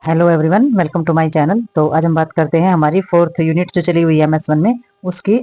Hello everyone, welcome to my channel. तो आज हम बात करते हैं हमारी फोर्थ यूनिट जो चली हुई है MS1 में, उसकी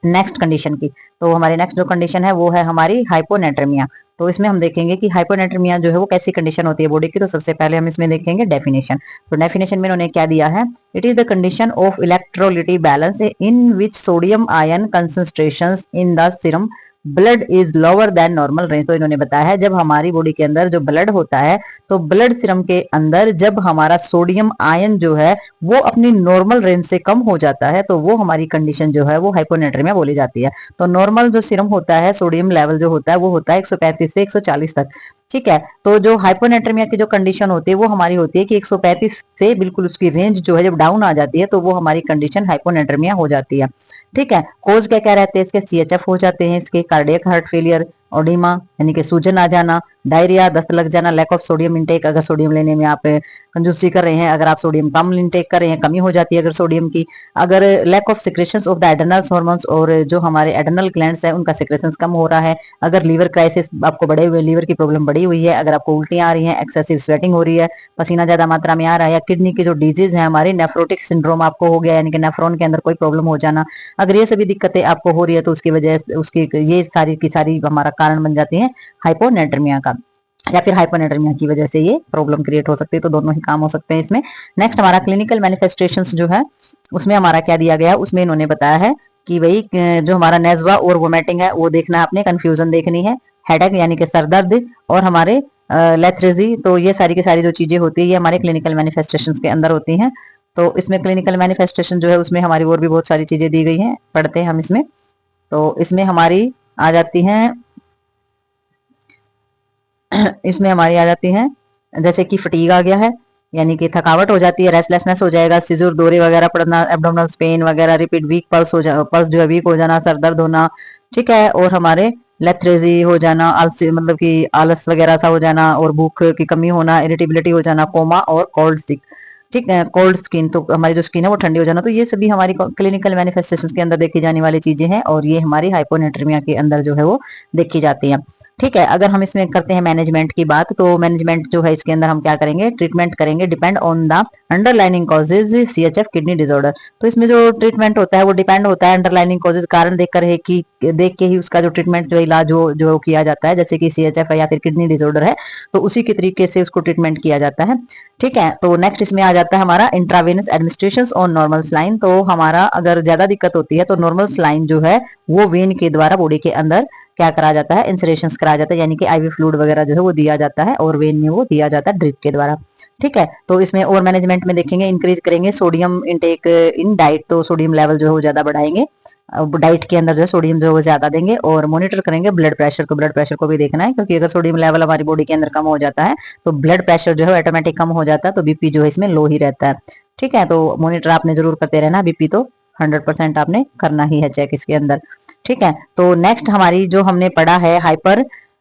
नेक्स्ट कंडीशन की। तो हमारी नेक्स्ट जो कंडीशन है वो है हमारी हाइपोनेट्रेमिया। तो इसमें हम देखेंगे कि हाइपोनेट्रेमिया जो है वो कैसी कंडीशन होती है बॉडी की। तो सबसे पहले हम इसमें देखेंगे डेफिनेशन। तो डेफिनेशन में उन्होंने क्या दिया है, it is the condition of electrolyte balance in which sodium ion concentrations in the serum blood is lower than normal range. तो इन्होंने बताया है जब हमारी बॉडी के अंदर जो ब्लड होता है, तो ब्लड सीरम के अंदर जब हमारा सोडियम आयन जो है वो अपनी नॉर्मल रेंज से कम हो जाता है, तो वो हमारी कंडीशन जो है वो हाइपोनेट्रेमिया बोली जाती है। तो नॉर्मल जो सीरम होता है, सोडियम लेवल जो होता है वो होता है 135 से 140 तक। ठीक है, तो जो हाइपोनेट्रेमिया की जो कंडीशन होती है वो हमारी होती है कि 135 से बिल्कुल उसकी रेंज जो है जब डाउन आ जाती है तो वो हमारी कंडीशन हाइपोनेट्रेमिया हो जाती है। ठीक है, कोज क्या क्या रहते हैं इसके, CHF हो जाते हैं इसके, कार्डियक हार्ट फेलियर, ओडिमा यानी कि सूजन आ जाना, डायरिया, दस्त लग जाना, लैक ऑफ सोडियम इंटेक, अगर सोडियम लेने में आप कंजूसी कर रहे हैं, अगर आप सोडियम कम इंटेक कर रहे हैं, कमी हो जाती है अगर सोडियम की, अगर lack of secretions of the adrenals hormones, और जो हमारे एड्रेनल ग्लैंड्स है उनका सिक्रेशंस कम हो रहा है, अगर लीवर क्राइसिस आपको बढ़े हुए लीवर की प्रॉब्लम बढ़ी हुई है, अगर आपको उल्टियां आ रही हैं, एक्सेसिव स्वेटिंग हो रही है, पसीना ज्यादा मात्रा में आ रहा है, या किडनी की जो डिजीज है हमारी नेफ्रोटिक सिंड्रोम आपको हो गया यानी कि नेफ्रॉन के अंदर कोई प्रॉब्लम हो जाना, अगर ये सभी दिक्कतें आपको हो रही है तो उसकी वजह से उसकी ये सारी की सारी हमारा कारण बन जाती है हाइपोनेट्रेमिया का, या फिर हाइपोनेट्रेमिया की वजह से ये प्रॉब्लम क्रिएट हो सकती है। तो दोनों ही काम हो सकते हैं इसमें। नेक्स्ट हमारा क्लिनिकल मैनिफेस्टेशंस जो है उसमें हमारा क्या दिया गया है, उसमें इन्होंने बताया है कि भाई जो हमारा नेजवा और वोमिटिंग है वो देखना है आपने, कंफ्यूजन देखनी है, हेडेक यानी कि सर दर्द, और हमारे लेथरेजी। तो ये सारी की सारी जो चीजें होती है ये हमारे क्लिनिकल मैनिफेस्टेशंस के अंदर होती हैं। तो इसमें क्लिनिकल मैनिफेस्टेशन जो है उसमें हमारी और भी बहुत सारी चीजें दी गई हैं, पढ़ते हैं हम इसमें। तो इसमें हमारी आ जाती हैं इसमें हमारी आ जाती हैं जैसे कि फटीग आ गया है, यानी कि थकावट हो जाती है, रेस्टलेसनेस हो जाएगा, सिजुर दौरे वगैरह पड़ना, एब्डोमिनल पेन वगैरह, रिपीट वीक पल्स पल्स जो है वीक हो जाना, सर दर्द होना। ठीक है, और हमारे लेथरेजी हो जाना, आलसी मतलब कि आलस वगैरह सा हो जाना, और भूख की कमी होना, इरिटेबिलिटी हो जाना, कोमा और कोल्ड स्टिक। ठीक है, कोल्ड स्किन, तो हमारी जो स्किन है वो ठंडी हो जाना। तो ये सभी हमारी क्लिनिकल मैनिफेस्टेशन के अंदर देखी जाने वाली चीजें हैं, और ये हमारी हाइपोनेट्रेमिया के अंदर जो है वो देखी जाती है। ठीक है, अगर हम इसमें करते हैं मैनेजमेंट की बात, तो मैनेजमेंट जो है इसके अंदर हम क्या करेंगे, ट्रीटमेंट करेंगे depend on the underlining causes CHF kidney disorder. तो इसमें जो ट्रीटमेंट होता है वो डिपेंड होता है अंडरलाइनिंग कॉजेज, कारण देखकर है कि देख के ही उसका जो ट्रीटमेंट जो इलाज जो किया जाता है, जैसे कि CHF है या फिर किडनी डिसऑर्डर है तो उसी के तरीके से उसको ट्रीटमेंट किया जाता है। ठीक है, तो नेक्स्ट इसमें आ जाता है हमारा intravenous administration on normal saline. तो हमारा अगर ज्यादा दिक्कत होती है तो नॉर्मल स्लाइन जो है वो वेन के द्वारा बॉडी के अंदर क्या करा जाता है, इंसरेशन कराया जाता है, यानी कि IV फ्लूइड वगैरह जो है वो दिया जाता है, और वेन में वो दिया जाता है ड्रिप के द्वारा। ठीक है, तो इसमें और मैनेजमेंट में देखेंगे, इंक्रीज करेंगे सोडियम इंटेक इन डाइट। तो सोडियम लेवल जो है वो ज्यादा बढ़ाएंगे, डाइट के अंदर जो है सोडियम जो है वो ज्यादा देंगे, और मॉनिटर करेंगे ब्लड प्रेशर। तो ब्लड प्रेशर को भी देखना है, क्योंकि अगर सोडियम लेवल हमारी बॉडी के अंदर कम हो जाता है तो ब्लड प्रेशर जो है ऑटोमेटिक कम हो जाता है, तो BP जो है इसमें लो ही रहता है। ठीक है, तो मॉनिटर आपने जरूर करते रहना, BP तो 100% आपने करना ही है चेक इसके अंदर। ठीक है, तो नेक्स्ट हमारी जो हमने पढ़ा है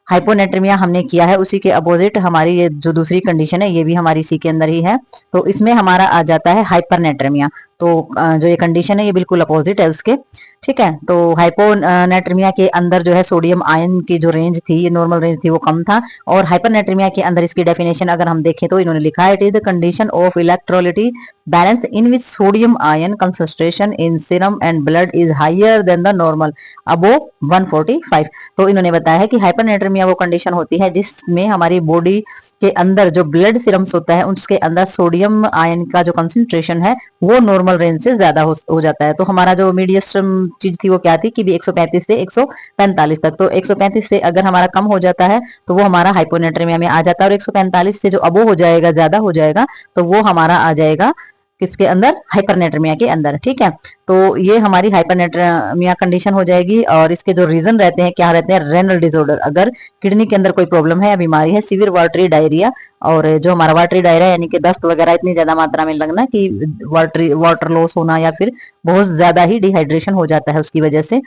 हाइपोनेट्रेमिया हमने किया है, उसी के अपोजिट हमारी ये जो दूसरी कंडीशन है ये भी हमारी इसी के अंदर ही है। तो इसमें हमारा आ जाता है हाइपरनेट्रेमिया। तो जो ये कंडीशन है ये बिल्कुल अपोजिट है उसके। ठीक है, तो हाइपोनेट्रेमिया के अंदर जो है सोडियम आयन की जो रेंज थी, ये नॉर्मल रेंज थी, वो कम था। और हाइपरनेट्रेमिया के अंदर इसकी डेफिनेशन अगर हम देखें तो इन्होंने लिखा है, it is the condition of electrolyte balance in which sodium ion concentration in serum and blood is higher than the normal above 145। तो इन्होंने बताया है कि हाइपरनेट्रेमिया वो कंडीशन होती है जिसमें हमारी बॉडी के अंदर जो ब्लड सीरम्स होता है उसके अंदर सोडियम आयन का जो कंसंट्रेशन है वो नॉर्मल रेंज से ज्यादा हो जाता है। तो हमारा जो मीडियम चीज थी वो क्या थी कि 135 से 145 तक। तो 135 से अगर हमारा कम हो जाता है तो वो हमारा हाइपोनेट्रेमिया में आ जाता है, और 145 से जो अबो हो जाएगा, ज्यादा हो जाएगा, तो वो हमारा आ जाएगा किसके अंदर, हाइपरनेट्रेमिया के अंदर। ठीक है, तो ये हमारी हाइपरनेट्रेमिया कंडीशन हो जाएगी। और इसके जो रीजन रहते हैं, क्या रहते हैं, रेनल डिसऑर्डर, अगर किडनी के अंदर कोई प्रॉब्लम है या बीमारी है, सीवियर वाटरी डायरिया, और जो हमारा वाटरी डायरिया यानी कि दस्त वगैरह इतनी ज्यादा मात्रा में लगना कि वाटर लॉस होना, या फिर बहुत ज्यादा ही डिहाइड्रेशन हो जाता है उसकी वजह से,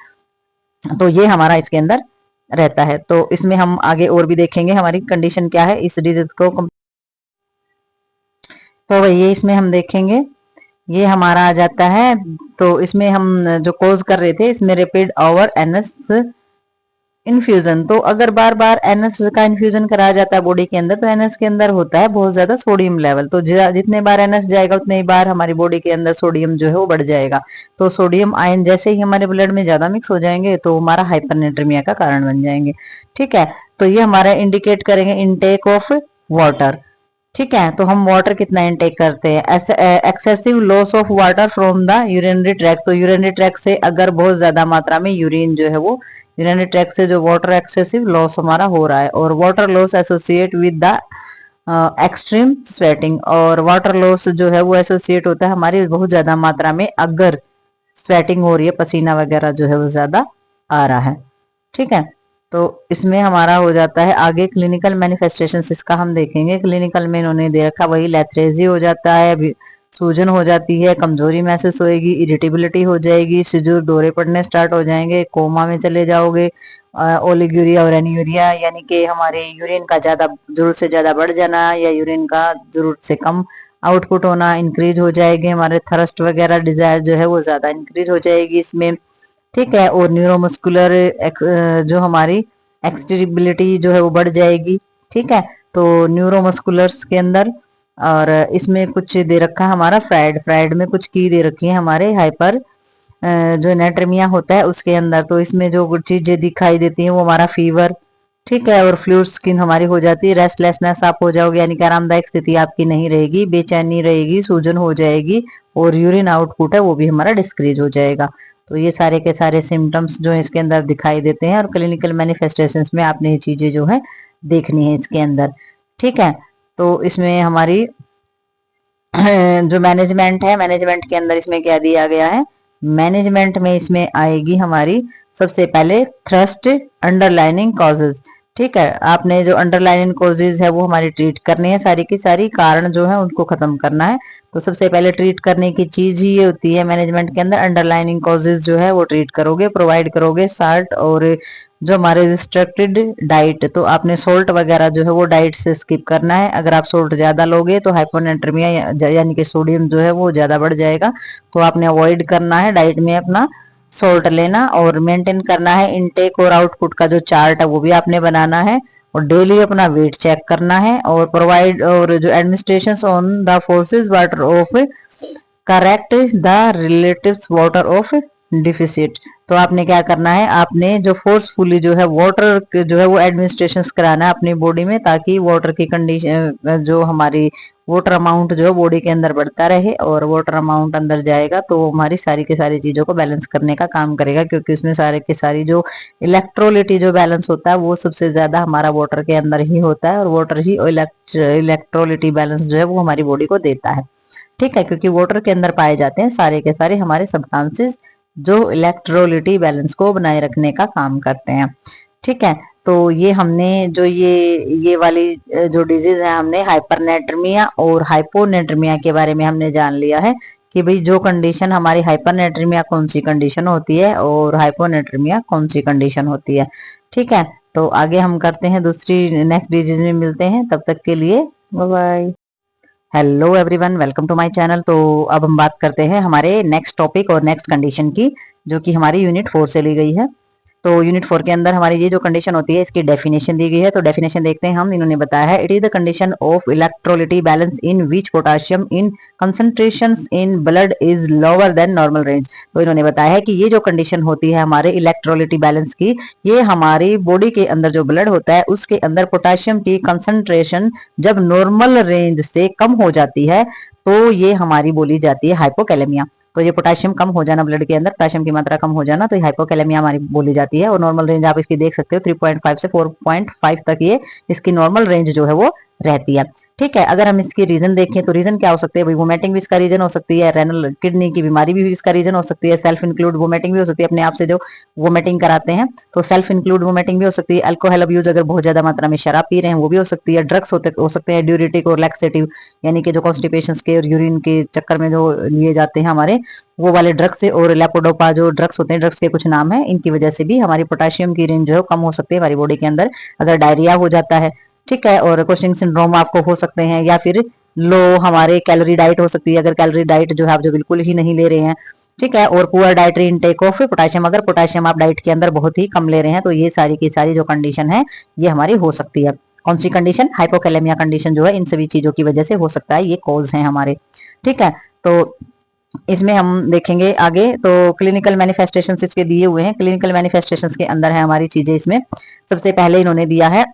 तो ये हमारा इसके अंदर रहता है। तो इसमें हम आगे और भी देखेंगे हमारी कंडीशन क्या है इस डिजीज को। तो ये इसमें हम देखेंगे, ये हमारा आ जाता है। तो इसमें हम जो कोज कर रहे थे इसमें रेपिड ओवर एनस इन्फ्यूजन, तो अगर बार बार एनएस का इन्फ्यूजन कराया जाता है बॉडी के अंदर, तो एनएस के अंदर होता है बहुत ज्यादा सोडियम लेवल, तो जितने बार एनएस जाएगा उतने ही बार हमारी बॉडी के अंदर सोडियम जो है वो बढ़ जाएगा। तो सोडियम आयन जैसे ही हमारे ब्लड में ज्यादा मिक्स हो जाएंगे तो हमारा हाइपरनेट्रेमिया का कारण बन जाएंगे। ठीक है, तो ये हमारा इंडिकेट करेंगे इनटेक ऑफ वाटर। ठीक है, तो हम वाटर कितना इनटेक करते हैं। Excessive loss of water from the urinary tract, तो यूरिनरी ट्रैक्ट से अगर बहुत ज्यादा मात्रा में यूरिन जो है वो, यूरिनरी ट्रैक्ट से जो वाटर एक्सेसिव लॉस हमारा हो रहा है, और water loss associate with the extreme sweating, और वाटर लॉस जो है वो एसोसिएट होता है हमारी बहुत ज्यादा मात्रा में अगर स्वेटिंग हो रही है, पसीना वगैरह जो है वो ज्यादा आ रहा है। ठीक है, तो इसमें हमारा हो जाता है आगे क्लिनिकल मैनिफेस्टेशन, इसका हम देखेंगे। क्लिनिकल में इन्होंने दे रखा वही लेथरेजी हो जाता है, सूजन हो जाती है, कमजोरी महसूस होएगी, इरिटेबिलिटी हो जाएगी, सिजुर दौरे पड़ने स्टार्ट हो जाएंगे, कोमा में चले जाओगे, ओलिग्यूरिया और एनीयूरिया यानी कि हमारे यूरिन का ज्यादा जरूरत से ज्यादा बढ़ जाना या यूरिन का जरूरत से कम आउटपुट होना, इंक्रीज हो जाएगी, हमारे थर्स्ट वगैरह डिजायर जो है वो ज्यादा इंक्रीज हो जाएगी इसमें। ठीक है, और न्यूरोमस्कुलर जो हमारी एक्सटेरिबिलिटी जो है वो बढ़ जाएगी। ठीक है, तो न्यूरोमस्कुलर्स के अंदर, और इसमें कुछ दे रखा है हमारा फ्राइड में कुछ की दे रखी है हमारे हाइपर जो नेट्रेमिया होता है उसके अंदर, तो इसमें जो चीजें दिखाई देती हैं वो हमारा फीवर। ठीक है, और फ्लूइड स्किन हमारी हो जाती है, रेस्टलेसनेस आप हो जाओगे यानी कि आरामदायक स्थिति आपकी नहीं रहेगी, बेचैनी रहेगी, सूजन हो जाएगी, और यूरिन आउटपुट है वो भी हमारा डिस्क्रीज हो जाएगा। तो ये सारे के सारे सिम्टम्स जो है इसके अंदर दिखाई देते हैं, और क्लिनिकल मैनिफेस्टेशंस में आपने ये चीजें जो है देखनी है इसके अंदर। ठीक है, तो इसमें हमारी जो मैनेजमेंट है, मैनेजमेंट के अंदर इसमें क्या दिया गया है, मैनेजमेंट में इसमें आएगी हमारी सबसे पहले थ्रस्ट अंडरलाइनिंग कॉजेज। ठीक है, आपने जो अंडरलाइनिंग कॉजेज है वो हमारी ट्रीट करनी है, सारी की सारी कारण जो है उनको खत्म करना है। तो सबसे पहले ट्रीट करने की चीज ही ये होती है मैनेजमेंट के अंदर, अंडरलाइनिंग कॉजेज जो है वो ट्रीट करोगे, प्रोवाइड करोगे साल्ट और जो हमारे रिस्ट्रिक्टेड डाइट, तो आपने सोल्ट वगैरह जो है वो डाइट से स्किप करना है। अगर आप सोल्ट ज्यादा लोगे तो हाइपोनेट्रेमिया यानी कि सोडियम जो है वो ज्यादा बढ़ जाएगा, तो आपने अवॉइड करना है डाइट में अपना सोल्ट लेना, और मेंटेन करना है इनटेक और आउटपुट का जो चार्ट है वो भी आपने बनाना है, और डेली अपना वेट चेक करना है, और प्रोवाइड और जो administration on the forces water of correct the relative water of deficit. तो आपने क्या करना है, आपने जो फोर्सफुली जो है वाटर जो है वो एडमिनिस्ट्रेशन कराना है अपनी बॉडी में, ताकि वाटर की कंडीशन जो हमारी वाटर अमाउंट जो है बॉडी के अंदर बढ़ता रहे, और वाटर अमाउंट अंदर जाएगा तो हमारी सारी की सारी चीजों को बैलेंस करने का काम करेगा, क्योंकि उसमें सारे की सारी जो इलेक्ट्रोलिटी जो बैलेंस होता है वो सबसे ज्यादा हमारा वाटर के अंदर ही होता है, और वाटर ही इलेक्ट्रोलिटी बैलेंस जो है वो हमारी बॉडी को देता है। ठीक है, क्योंकि वाटर के अंदर पाए जाते हैं सारे के सारे हमारे सब्सटेंसेस जो इलेक्ट्रोलिटी बैलेंस को बनाए रखने का काम करते हैं। ठीक है, तो ये हमने जो ये वाली जो डिजीज है हमने हाइपरनेट्रेमिया और हाइपोनेट्रेमिया के बारे में हमने जान लिया है कि भाई जो कंडीशन हमारी हाइपरनेट्रेमिया कौन सी कंडीशन होती है और हाइपोनेट्रेमिया कौन सी कंडीशन होती है। ठीक है, तो आगे हम करते हैं दूसरी नेक्स्ट डिजीज में मिलते हैं, तब तक के लिए bye bye. Hello everyone, welcome to my channel. तो अब हम बात करते हैं हमारे नेक्स्ट टॉपिक और नेक्स्ट कंडीशन की, जो कि हमारी यूनिट 4 से ली गई है। तो यूनिट 4 के अंदर हमारी ये जो कंडीशन होती है इसकी डेफिनेशन दी गई है। तो डेफिनेशन देखते हैं हम। इन्होंने बताया है, it is the condition of electrolyte balance in which potassium in concentrations in blood is lower than normal range. तो इन्होंने बताया है कि ये जो कंडीशन होती है हमारे इलेक्ट्रोलिटी बैलेंस की, ये हमारी बॉडी के अंदर जो ब्लड होता है उसके अंदर पोटाशियम की कंसंट्रेशन जब नॉर्मल रेंज से कम हो जाती है तो ये हमारी बोली जाती है हाइपोकैलेमिया। तो ये पोटेशियम कम हो जाना, ब्लड के अंदर पोटेशियम की मात्रा कम हो जाना, तो ये हाइपोकैलेमिया हमारी बोली जाती है। और नॉर्मल रेंज आप इसकी देख सकते हो 3.5 से 4.5 तक ये इसकी नॉर्मल रेंज जो है वो रहती है। ठीक है, अगर हम इसकी रीजन देखें तो रीजन क्या हो सकते हैं भाई, वोमिटिंग भी इसका रीजन हो सकती है, रेनल किडनी की बीमारी भी इसका रीजन हो सकती है, सेल्फ इंक्लूड वोमिटिंग भी हो सकती है, अपने आप से जो वोमिटिंग कराते हैं तो सेल्फ इंक्लूड वोमिटिंग भी हो सकती है, अल्कोहल अब्यूज अगर बहुत ज्यादा मात्रा में शराब पी रहे हैं वो भी हो सकती है, ड्रग्स हो सकते हैं ड्यूरिटिक और लैक्सेटिव यानी कि जो कॉन्स्टिपेशन के और यूरिन के चक्कर में जो लिए जाते हैं हमारे वो वाले ड्रग्स से, और लेपोडोपा जो ड्रग्स होते हैं, ड्रग्स के कुछ नाम है, इनकी वजह से भी हमारी पोटेशियम की रेंज जो है कम हो सकती है हमारी बॉडी के अंदर। अगर डायरिया हो जाता है, ठीक है, और क्वेश्चन सिंड्रोम आपको हो सकते हैं, या फिर लो हमारे कैलोरी डाइट हो सकती है, अगर कैलोरी डाइट जो है आप जो बिल्कुल ही नहीं ले रहे हैं ठीक है। और poor dietary intake of potassium, अगर पोटाशियम आप डाइट के अंदर बहुत ही कम ले रहे हैं तो ये सारी की सारी जो कंडीशन है ये हमारी हो सकती है। कौन सी कंडीशन? हाइपोकैलेमिया कंडीशन जो है इन सभी चीजों की वजह से हो सकता है, ये कॉज है हमारे। ठीक है, तो इसमें हम देखेंगे आगे। तो क्लिनिकल मैनिफेस्टेशन इसके दिए हुए हैं। क्लिनिकल मैनिफेस्टेशन के अंदर है हमारी चीजें। इसमें सबसे पहले इन्होंने दिया है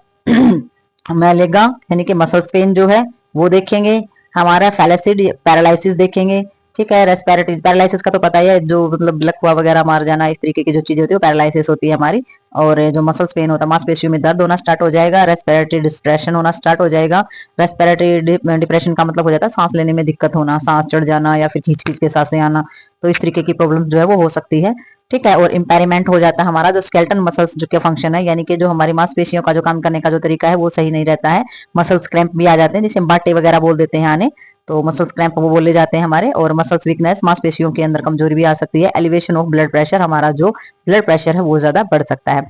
मैलेगा यानी कि मसल्स पेन जो है वो देखेंगे, हमारा फैलेसिड पैरालिसिस देखेंगे। ठीक है, रेस्पिरेटरी पैरालिसिस का तो पता ही है, जो मतलब लकवा वगैरह मार जाना, इस तरीके की जो चीजें होती है वो पैरालिसिस होती है हमारी। और जो मसल्स पेन होता है, मांसपेशियों में दर्द होना स्टार्ट हो जाएगा, रेस्पिरेटरी डिप्रेशन होना स्टार्ट हो जाएगा। रेस्पिरेटरी डिप्रेशन का मतलब हो जाता है सांस लेने में दिक्कत होना, सांस चढ़ जाना या फिर खींच खींच के सांसें आना, तो इस तरीके की प्रॉब्लम जो है वो हो सकती है। ठीक है, और इम्पेयरमेंट हो जाता है हमारा जो स्केलेटन मसल्स जो के फंक्शन है, यानी कि जो हमारी मांसपेशियों का जो काम करने का जो तरीका है वो सही नहीं रहता है। मसल्स क्रैम्प भी आ जाते हैं, जिसे बाटे वगैरह बोल देते हैं आने, तो मसल्स क्रैम्प वो बोले जाते हैं हमारे। और मसल्स वीकनेस, मांसपेशियों के अंदर कमजोरी भी आ सकती है। एलिवेशन ऑफ ब्लड प्रेशर, हमारा जो ब्लड प्रेशर है वो ज्यादा बढ़ सकता है।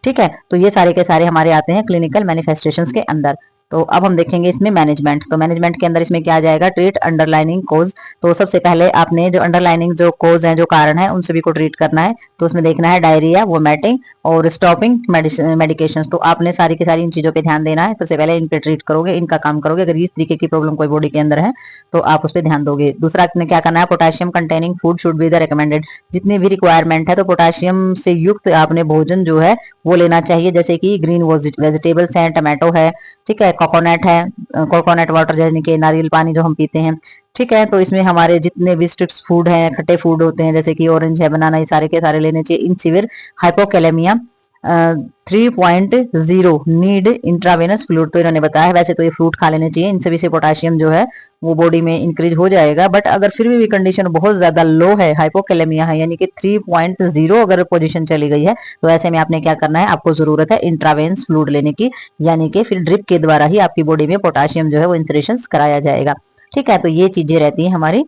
ठीक है, तो ये सारे के सारे हमारे आते हैं क्लिनिकल मैनिफेस्टेशंस के अंदर। तो अब हम देखेंगे इसमें मैनेजमेंट। तो मैनेजमेंट के अंदर इसमें क्या आ जाएगा? ट्रीट अंडरलाइनिंग कोज। तो सबसे पहले आपने जो अंडरलाइनिंग जो कोज है, जो कारण है, उन सभी को ट्रीट करना है। तो उसमें देखना है डायरिया, वोमिटिंग और स्टॉपिंग मेडिकेशन। तो आपने सारी की सारी इन चीजों पे ध्यान देना है। सबसे पहले इन पे ट्रीट करोगे, इनका काम करोगे। अगर इस तरीके की प्रॉब्लम कोई बॉडी के अंदर है तो आप उस पर ध्यान दोगे। दूसरा आपने क्या करना है? Potassium containing food should be the recommended. जितनी भी रिक्वायरमेंट है तो पोटाशियम से युक्त आपने भोजन जो है वो लेना चाहिए, जैसे कि ग्रीन वेजिटेबल्स हैं, टमाटो है, ठीक है, कोकोनट है, कोकोनट वाटर यानी कि नारियल पानी जो हम पीते हैं। ठीक है, तो इसमें हमारे जितने भी स्ट्रिप्स फूड हैं, खट्टे फूड होते हैं, जैसे कि ऑरेंज है, बनाना, ये सारे के सारे लेने चाहिए। इन severe hypokalemia 3.0 need intravenous fluid, तो इन्होंने बताया है। वैसे तो ये फ्रूट खा लेने चाहिए, इनसे भी से पोटाशियम जो है वो बॉडी में इंक्रीज हो जाएगा। बट अगर फिर भी कंडीशन बहुत ज्यादा लो है, हाइपोकैलेमिया है, यानी कि 3.0 अगर पोजीशन चली गई है, तो ऐसे में आपने क्या करना है? आपको जरूरत है इंट्रावेनस फ्लूइड लेने की, यानी कि फिर ड्रिप के द्वारा ही आपकी बॉडी में पोटाशियम जो है वो इंसरेशन कराया जाएगा। ठीक है, तो ये चीजें रहती है हमारी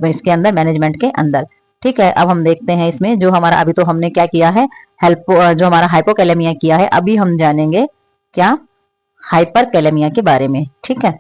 इसके अंदर, मैनेजमेंट के अंदर। ठीक है, अब हम देखते हैं इसमें जो हमारा, अभी तो हमने क्या किया है? हेल्प जो हमारा हाइपोकैलेमिया किया है, अभी हम जानेंगे क्या? हाइपरकैलेमिया के बारे में। ठीक है।